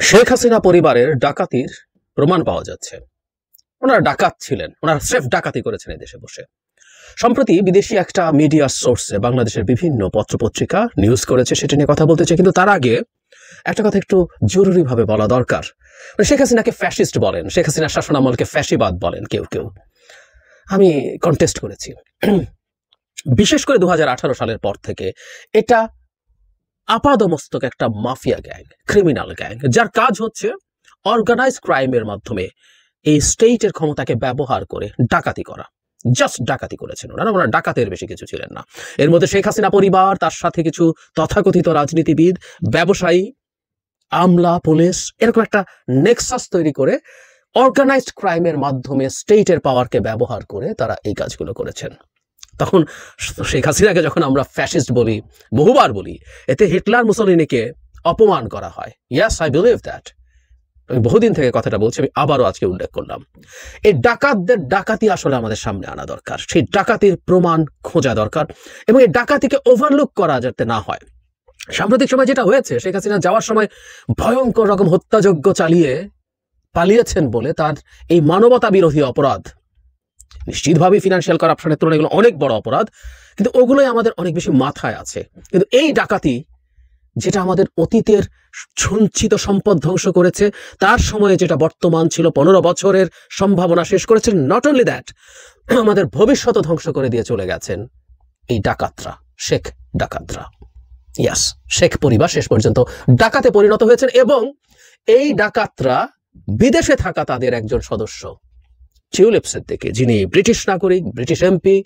শেখ হাসিনা পরিবারের ডাকাতির প্রমাণ পাওয়া যাচ্ছে। ওনারা ডাকাত ছিলেন, ওনারা স্রেফ ডাকাতি করেছেন এই দেশে বসে। সম্প্রতি বিদেশি একটা মিডিয়া সোর্সে বাংলাদেশের বিভিন্ন পত্রপত্রিকা নিউজ করেছে, সেটা নিয়ে কথা বলতে চাই। কিন্তু তার আগে একটা কথা একটু জরুরিভাবে বলা দরকার। শেখ হাসিনাকে ফ্যাসিস্ট বলেন, শেখ হাসিনার শাসনামলকে ফ্যাসিবাদ বলেন কেউ কেউ। আমি কন্টেস্ট করেছি। বিশেষ করে 2018 সালের পর থেকে এটা আপাদমস্তক একটা মাফিয়া গ্যাং, ক্রিমিনাল গ্যাং, যার কাজ হচ্ছে অর্গানাইজ ক্রাইমের মাধ্যমে এই স্টেটের ক্ষমতাকে ব্যবহার করে ডাকাতি করা। জাস্ট ডাকাতি করেছেন ওনারা ডাকাতের বেশি কিছু ছিলেন না। এর মধ্যে শেখ হাসিনা পরিবার, তার সাথে কিছু তথাকথিত রাজনীতিবিদ, ব্যবসায়ী, আমলা, পুলিশ, এরকম একটা নেক্সাস তৈরি করে অর্গানাইজড ক্রাইমের মাধ্যমে স্টেটের পাওয়ারকে ব্যবহার করে তারা এই কাজগুলো করেছেন। তখন শেখ হাসিনাকে যখন আমরা ফ্যাসিস্ট বলি, বহুবার বলি, এতে হিটলার মুসলিনিকে অপমান করা হয়। ইয়াস, আই বিলিভ দ্যাট। আমি বহুদিন থেকে কথাটা বলছি, আমি আবারও আজকে উল্লেখ করলাম। এই ডাকাতদের ডাকাতি আসলে আমাদের সামনে আনা দরকার, সেই ডাকাতির প্রমাণ খোঁজা দরকার, এবং এই ডাকাতিকে ওভারলুক করা যাতে না হয়। সাম্প্রতিক সময় যেটা হয়েছে, শেখ হাসিনা যাওয়ার সময় ভয়ঙ্কর রকম হত্যাযজ্ঞ চালিয়ে পালিয়েছেন বলে তার এই মানবতা বিরোধী অপরাধ, নিশ্চিতভাবে ফিনান্সিয়াল কারাপশনের তুলনায় এগুলো অনেক বড় অপরাধ, কিন্তু ওগুলোই আমাদের অনেক বেশি মাথায় আছে। কিন্তু এই ডাকাতি, যেটা আমাদের অতীতের সঞ্চিত সম্পদ ধ্বংস করেছে, তার সময়ে যেটা বর্তমান ছিল 15 বছরের সম্ভাবনা শেষ করেছেন, নট অনলি দ্যাট, আমাদের ভবিষ্যৎ ধ্বংস করে দিয়ে চলে গেছেন এই ডাকাতরা, শেখ ডাকাতরা। ইয়াস, শেখ পরিবার শেষ পর্যন্ত ডাকাতে পরিণত হয়েছেন, এবং এই ডাকাতরা বিদেশে থাকা তাদের একজন সদস্য টিউলিপ সিদ্দিকী, যিনি ব্রিটিশ নাগরিক, ব্রিটিশ এমপি,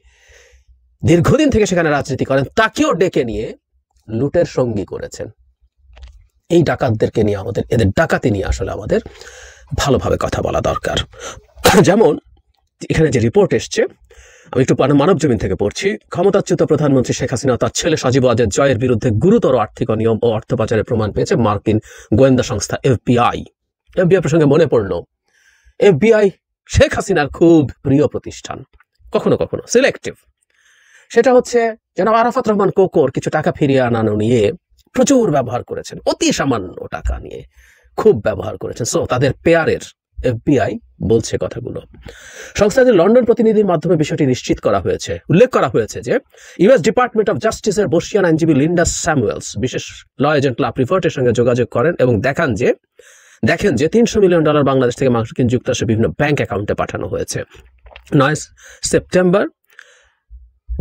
দীর্ঘদিন থেকে সেখানে রাজনীতি করেন, তাকেও ডেকে নিয়ে লুটের সঙ্গী করেছেন। এই ডাকাতদেরকে নিয়ে আমাদের, এদের ডাকাতি নিয়ে আসলে আমাদের ভালোভাবে কথা বলা দরকার। যেমন এখানে যে রিপোর্ট এসছে, আমি একটু মানব জমিন থেকে পড়ছি। ক্ষমতাচ্যুত প্রধানমন্ত্রী শেখ হাসিনা তার ছেলে সজীব ওয়াজেদ জয়ের বিরুদ্ধে গুরুতর আর্থিক অনিয়ম ও অর্থ পাচারের প্রমাণ পেয়েছে মার্কিন গোয়েন্দা সংস্থা এফবিআই। এফবিআই প্রসঙ্গে মনে পড়লো, এফবিআই শেখ হাসিনার খুব প্রিয় প্রতিষ্ঠান, কখনো কখনো সিলেক্টিভ। সেটা হচ্ছে জনাব আরাফাত রহমান কোকোর কিছু টাকা ফিরিয়ে আনানো নিয়ে প্রচুর ব্যবহার করেছেন, অতি সামান্য টাকা নিয়ে খুব ব্যবহার করেছেন। সো তাদের পেয়ারের এফবিআই বলছে কথাগুলো। সংস্থাটির লন্ডন প্রতিনিধির মাধ্যমে বিষয়টি নিশ্চিত করা হয়েছে। উল্লেখ করা হয়েছে যে ইউএস ডিপার্টমেন্ট অফ জাস্টিসের বর্ষিয়ান আইনজীবী লিন্ডা স্যামুয়েলস বিশেষ ল এজেন্ট লাভ রিপোর্টের সঙ্গে যোগাযোগ করেন এবং দেখেন যে $300 মিলিয়ন বাংলাদেশ থেকে মার্কিন যুক্তরাষ্ট্রের বিভিন্ন ব্যাংক অ্যাকাউন্টে পাঠানো হয়েছে। 9 সেপ্টেম্বর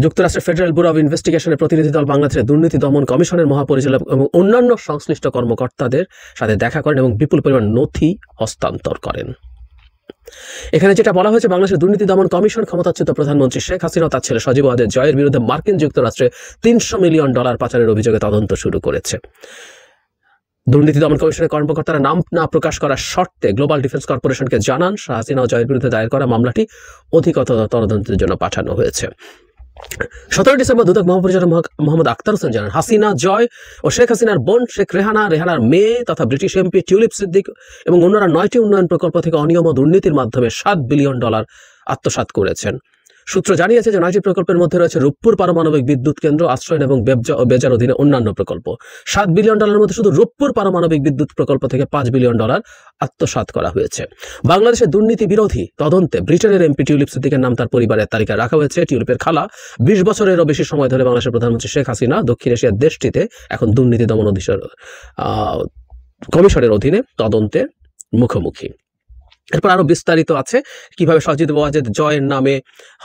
যুক্তরাষ্ট্রের ফেডারেল ব্যুরো অব ইনভেস্টিগেশনের প্রতিনিধি দল বাংলাদেশের দুর্নীতি দমন কমিশনের মহাপরিচালক এবং অন্যান্য সংশ্লিষ্ট কর্মকর্তাদের সাথে দেখা করেন এবং বিপুল পরিমাণ নথি হস্তান্তর করেন। এখানে যেটা বলা হয়েছে, বাংলাদেশের দুর্নীতি দমন কমিশন ক্ষমতাচ্যুত প্রধানমন্ত্রী শেখ হাসিনা তার ছেলে সজীব ওয়াজেদ জয়ের বিরুদ্ধে মার্কিন যুক্তরাষ্ট্রে $300 মিলিয়ন পাচারের অভিযোগে তদন্ত শুরু করেছে। দুর্নীতি দমন কমিশনের কর্মকর্তারা নাম না প্রকাশ করার শর্তে গ্লোবাল ডিফেন্স কর্পোরেশনকে জানান শাহ হাসিনা ও জয়ের বিরুদ্ধে দায়ের করা মামলাটি অধিকতর তদন্তের জন্য পাঠানো হয়েছে। 17 ডিসেম্বর দুদক মহাপরিচালক মোহাম্মদ আখতার হোসেন জানান, হাসিনা জয় ও শেখ হাসিনার বোন শেখ রেহানার মেয়ে তথা ব্রিটিশ এমপি টিউলিপ সিদ্দিক এবং অন্যরা 9টি উন্নয়ন প্রকল্প থেকে অনিয়ম ও দুর্নীতির মাধ্যমে $7 বিলিয়ন আত্মসাৎ করেছেন। সূত্র জানিয়েছে যে 9টি প্রকল্পের মধ্যে রয়েছে রূপপুর পারমাণবিক বিদ্যুৎ কেন্দ্র, আশ্রয়ন এবং বেজার অধীনে অন্যান্য প্রকল্প। $7 বিলিয়ন মধ্যে শুধু রূপপুর পারমাণবিক বিদ্যুৎ প্রকল্প থেকে $5 বিলিয়ন আত্মসাৎ করা হয়েছে। বাংলাদেশের দুর্নীতি বিরোধী তদন্তে ব্রিটেনের এমপি টিউলিপ সিদ্দিকের নাম তার পরিবারের তালিকায় রাখা হয়েছে। টিউলিপের খালা 20 বছরেরও বেশি সময় ধরে বাংলাদেশের প্রধানমন্ত্রী শেখ হাসিনা দক্ষিণ এশিয়ার দেশটিতে এখন দুর্নীতি দমন কমিশনের অধীনে তদন্তে মুখোমুখি। এরপর আরো বিস্তারিত আছে কিভাবে সজীব ওয়াজেদ জয়ের নামে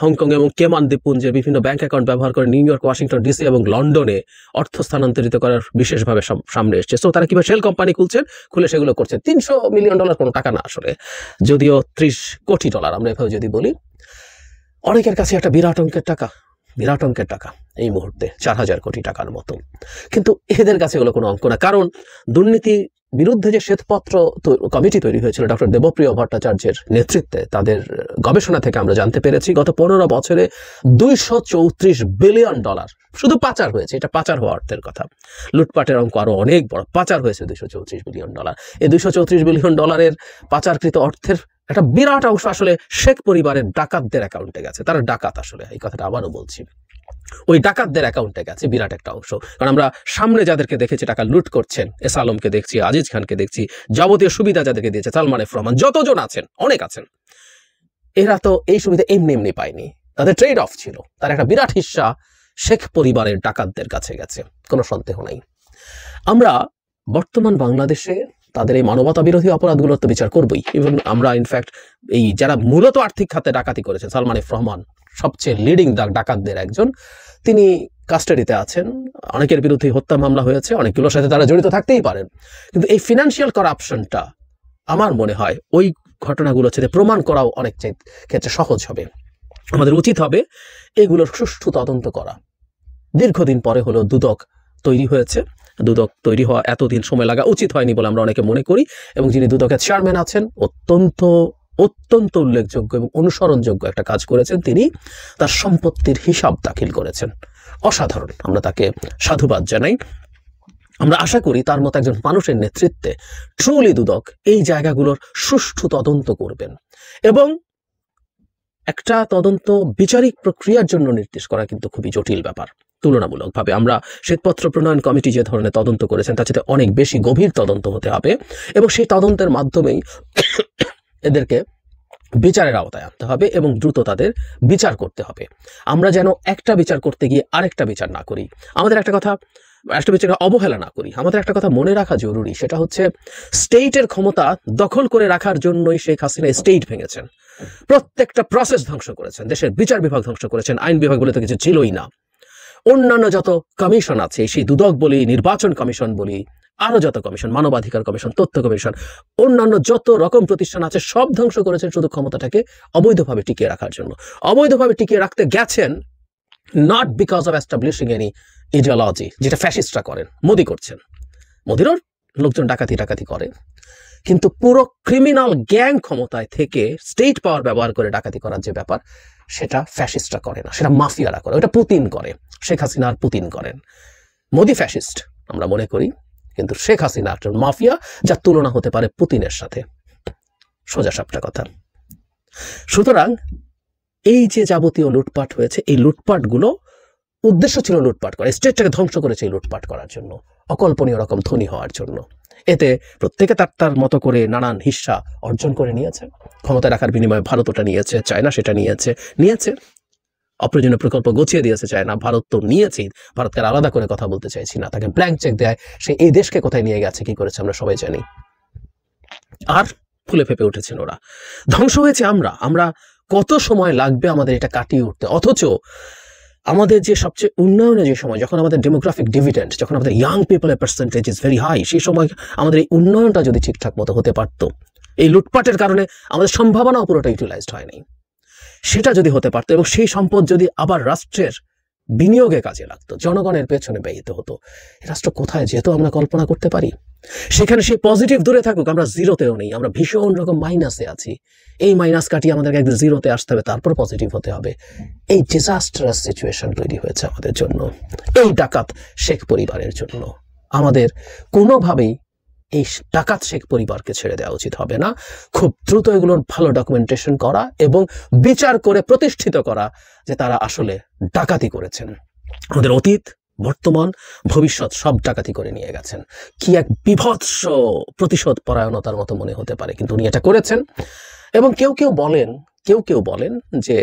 হংকং এবং কেমান দ্বীপপুঞ্জে বিভিন্ন ব্যাংক অ্যাকাউন্ট ব্যবহার করে নিউ ইয়র্ক, ওয়াশিংটন ডিসি এবং লন্ডনে অর্থ স্থানান্তরিত করার বিশেষভাবে সামনে এসছে। তো তারা কিভাবে শেল কোম্পানি খুলে সেগুলো করছে। $300 মিলিয়ন কোনো টাকা না আসলে, যদিও $30 কোটি আমরা এভাবে যদি বলি, অনেকের কাছে একটা বিরাট অঙ্কের টাকা এই মুহূর্তে 4000 কোটি টাকার মতো। কিন্তু এদের কাছে এগুলো কোনো অঙ্ক না, কারণ দুর্নীতি বিরুদ্ধে যে শ্বেতপত্র কমিটি তৈরি হয়েছিল ডক্টর দেবপ্রিয় ভট্টাচার্যের নেতৃত্বে, তাদের গবেষণা থেকে আমরা জানতে পেরেছি গত 15 বছরে $234 বিলিয়ন শুধু পাচার হয়েছে। এটা পাচার হওয়া অর্থের কথা, লুটপাটের অঙ্ক আরো অনেক বড়। পাচার হয়েছে $234 বিলিয়ন। এই $234 বিলিয়ন পাচারকৃত অর্থের একটা বিরাট অংশ আসলে শেখ পরিবারের ডাকাতদের অ্যাকাউন্টে গেছে। তারা ডাকাত আসলে, এই কথাটা আবারও বলছি। ওই ডাকাতদের অ্যাকাউন্টে গেছে বিরাট একটা অংশ। কারণ আমরা সামনে যাদেরকে দেখেছি টাকা লুট করছেন, এস আলমকে দেখছি, আজিজ খানকে দেখছি, যাবতীয় সুবিধা যাদেরকে দিয়েছে সালমান এফ রহমান, যতজন আছেন, অনেক আছেন, এরা তো এই সুবিধা এমনি এমনি পায়নি, তাদের ট্রেড অফ ছিল। তার একটা বিরাট হিস্সা শেখ পরিবারের ডাকাতদের কাছে গেছে, কোনো সন্দেহ নাই। আমরা বর্তমান বাংলাদেশে তাদের এই মানবতা বিরোধী অপরাধগুলোর তো বিচার করবই। ইভেন আমরা ইনফ্যাক্ট এই যারা মূলত আর্থিক খাতে ডাকাতি করেছেন, সালমান এফ রহমান সবচেয়ে লিডিং ডাকাতদের একজন, তিনি কাস্টাডিতে আছেন, অনেকের বিরুদ্ধে হত্যা মামলা হয়েছে, অনেকগুলোর সাথে তারা জড়িত থাকতেই পারেন। কিন্তু এই ফিনান্সিয়াল করাপশনটা আমার মনে হয় ওই ঘটনাগুলোর সাথে প্রমাণ করাও অনেক ক্ষেত্রে সহজ হবে। আমাদের উচিত হবে এগুলোর সুষ্ঠু তদন্ত করা। দীর্ঘদিন পরে হলো দুদক তৈরি হয়েছে, দুদক তৈরি হওয়া এতদিন সময় লাগা উচিত হয়নি বলে আমরা অনেকে মনে করি। এবং যিনি দুদকের চেয়ারম্যান আছেন, অত্যন্ত উল্লেখযোগ্য এবং অনুসরণযোগ্য একটা কাজ করেছেন। তিনি তার সম্পত্তির হিসাব দাখিল করেছেন, অসাধারণ। আমরা তাকে সাধুবাদ জানাই। আমরা আশা করি তার মতো একজন মানুষের নেতৃত্বে ট্রুলি দুদক এই জায়গাগুলোর সুষ্ঠু তদন্ত করবেন। এবং একটা তদন্ত বিচারিক প্রক্রিয়ার জন্য নির্দেশ করা কিন্তু খুবই জটিল ব্যাপার তুলনামূলকভাবে। আমরা শ্বেতপত্র প্রণয়ন কমিটি যে ধরনের তদন্ত করেছেন তার সাথে অনেক বেশি গভীর তদন্ত হতে হবে, এবং সেই তদন্তের মাধ্যমেই এদেরকে বিচারের আওতায় আনতে হবে এবং দ্রুত তাদের বিচার করতে হবে। আমরা যেন একটা বিচার করতে গিয়ে আরেকটা বিচার না করি, আমাদের একটা বিচারকে অবহেলা না করি। আমাদের একটা কথা মনে রাখা জরুরি, সেটা হচ্ছে স্টেটের ক্ষমতা দখল করে রাখার জন্যই শেখ হাসিনা স্টেট ভেঙেছেন, প্রত্যেকটা প্রসেস ধ্বংস করেছেন, দেশের বিচার বিভাগ ধ্বংস করেছেন, আইন বিভাগ বলে তো কিছু ছিলই না। অন্যান্য যত কমিশন আছে, সেই দুদক বলি, নির্বাচন কমিশন বলি, আরো যত কমিশন, মানবাধিকার কমিশন, তথ্য কমিশন, অন্যান্য যত রকম প্রতিষ্ঠান আছে সব ধ্বংস করেছেন শুধু ক্ষমতাটাকে অবৈধভাবে টিকিয়ে রাখার জন্য। অবৈধভাবে টিকিয়ে রাখতে গেছেন not because of establishing any ideology, যেটা ফ্যাসিস্টরা করেন, মোদি করছেন। মোদিরও লোকজন ডাকাতি করে, কিন্তু পুরো ক্রিমিনাল গ্যাং ক্ষমতায় থেকে স্টেট পাওয়ার ব্যবহার করে ডাকাতি করার যে ব্যাপার, সেটা ফ্যাসিস্টরা করে না, সেটা মাফিয়ারা করে, ওটা পুতিন করে। শেখ হাসিনা আর পুতিন করেন। মোদি ফ্যাসিস্ট আমরা মনে করি, কিন্তু শেখ হাসিনা একটা মাফিয়া, যার তুলনা হতে পারে পুতিনের সাথে, সোজা সাপটা কথা। সুতরাং এই যে যাবতীয় লুটপাট হয়েছে, এই লুটপাটগুলো উদ্দেশ্য ছিল লুটপাট করা, স্টেটটাকে ধ্বংস করেছে এই লুটপাট করার জন্য, অকল্পনীয় রকম ধনী হওয়ার জন্য। এতে প্রত্যেকে তার মতো করে নানান হিস্সা অর্জন করে নিয়েছে। ক্ষমতায় রাখার বিনিময়ে ভারত ওটা নিয়েছে, চায়না সেটা নিয়েছে, অপ্রয়োজনীয় প্রকল্প গুছিয়ে দিয়েছে চায়না, ভারত তো নিয়েছেই। ভারতকে আলাদা করে কথা বলতে চাইছি না, তাকে ব্ল্যাঙ্ক চেক দেয়, সে এই দেশকে কোথায় নিয়ে গেছে, কি করেছে আমরা সবাই জানি। আর ফুলে ফেপে উঠেছেন ওরা, ধ্বংস হয়েছে আমরা কত সময় লাগবে আমাদের এটা কাটিয়ে উঠতে। অথচ আমাদের যে সবচেয়ে উন্নয়নের যে সময়, যখন আমাদের ডেমোগ্রাফিক ডিভিডেন্ড, যখন আমাদের ইয়াং পিপলের পার্সেন্টেজ ইজ ভেরি হাই, সেই সময় আমাদের এই উন্নয়নটা যদি ঠিকঠাক মতো হতে পারতো, এই লুটপাটের কারণে আমাদের সম্ভাবনাও পুরোটা ইউটিলাইজড হয়নি, সেটা যদি হতে পারতো এবং সেই সম্পদ যদি আবার রাষ্ট্রের বিনিয়োগে কাজে লাগতো, জনগণের পেছনে ব্যয়িত হতো, রাষ্ট্র কোথায় যেত আমরা কল্পনা করতে পারি। সেখানে সেই পজিটিভ দূরে থাকুক, আমরা জিরোতেও নেই, আমরা ভীষণ রকম মাইনাসে আছি। এই মাইনাস কাটিয়ে আমাদেরকে একদিন জিরোতে আসতে হবে, তারপর পজিটিভ হতে হবে। এই ডিজাস্টারাস সিচুয়েশন তৈরি হয়েছে আমাদের জন্য, এই ডাকাত শেখ পরিবারের জন্য। আমাদের কোনোভাবেই এই ডাকাত শেখ পরিবারকে ছেড়ে দেওয়া উচিত হবে না। খুব দ্রুত এগুলোর ভালো ডকুমেন্টেশন করা এবং বিচার করে প্রতিষ্ঠিত করা যে তারা আসলে ডাকাতি করেছেন। আমাদের অতীত, বর্তমান, ভবিষ্যৎ সব ডাকাতি করে নিয়ে গেছেন। কি এক বিভৎস প্রতিশোধ পরায়ণতার মতো মনে হতে পারে, কিন্তু উনি এটা করেছেন। এবং কেউ কেউ বলেন যে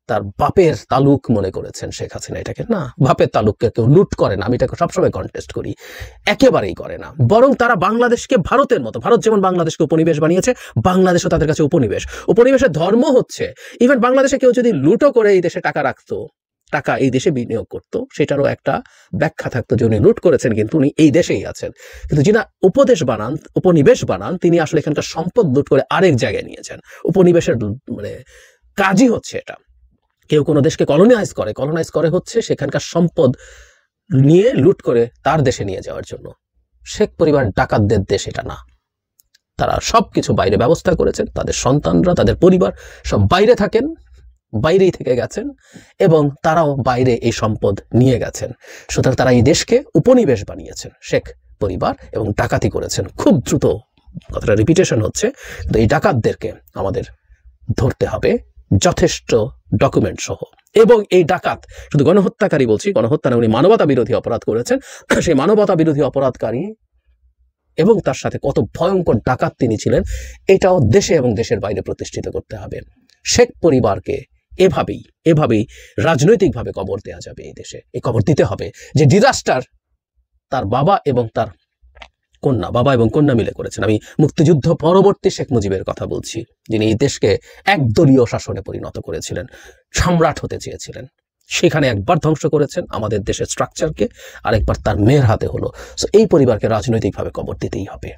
তার বাপের তালুক মনে করেছেন শেখ হাসিনা এটাকে। না, বাপের তালুককে কেউ লুট করে না, আমি এটাকে সবসময় কন্টেস্ট করি, একেবারেই করে না। বরং তারা বাংলাদেশকে ভারতের মতো, ভারত যেমন বাংলাদেশকে উপনিবেশ বানিয়েছে, বাংলাদেশও তাদের কাছে উপনিবেশের ধর্ম হচ্ছে ইভেন বাংলাদেশে কেউ যদি লুটও করে এই দেশে টাকা রাখতো, টাকা এই দেশে বিনিয়োগ করতো, সেটারও একটা ব্যাখ্যা থাকতো যে উনি লুট করেছেন কিন্তু উনি এই দেশেই আছেন। কিন্তু যিনি উপনিবেশ বানান তিনি আসলে এখানকার সম্পদ লুট করে আরেক জায়গায় নিয়েছেন। উপনিবেশের কাজই হচ্ছে এটা। কেউ কোনো দেশকে কলোনাইজ করে হচ্ছে সেখানকার সম্পদ নিয়ে লুট করে তার দেশে নিয়ে যাওয়ার জন্য। শেখ পরিবার ডাকাতদের দেশ এটা না। তারা সবকিছু বাইরে ব্যবস্থা করেছেন, তাদের সন্তানরা, তাদের পরিবার সব বাইরেই থেকে গেছেন এবং তারাও বাইরে এই সম্পদ নিয়ে গেছেন। সুতরাং তারা এই দেশকে উপনিবেশ বানিয়েছেন শেখ পরিবার এবং ডাকাতি করেছেন। খুব দ্রুত কথাটা রিপিটেশন হচ্ছে, কিন্তু এই ডাকাতদেরকে আমাদের ধরতে হবে যথেষ্ট ডকুমেন্ট সহ। এবং এই ডাকাত শুধু গণহত্যাকারী বলছি, গণহত্যা না, উনি মানবতা বিরোধী অপরাধ করেছেন। সেই মানবতা বিরোধী অপরাধকারী এবং তার সাথে কত ভয়ঙ্কর ডাকাত তিনি ছিলেন, এটাও দেশে এবং দেশের বাইরে প্রতিষ্ঠিত করতে হবে। শেখ পরিবারকে এভাবেই রাজনৈতিকভাবে কবর দেওয়া যাবে এই দেশে। এই কবর দিতে হবে যে ডিজাস্টার তার বাবা এবং কন্যা মিলে করেছেন। আমি মুক্তিযুদ্ধ পরবর্তী শেখ মুজিবের কথা বলছি, যিনি এই দেশকে একদলীয় শাসনে পরিণত করেছিলেন, সম্রাট হতে চেয়েছিলেন। সেখানে একবার ধ্বংস করেছেন আমাদের দেশের স্ট্রাকচারকে, আরেকবার তার মেয়ের হাতে হলো। সো এই পরিবারকে রাজনৈতিকভাবে কবর দিতেই হবে।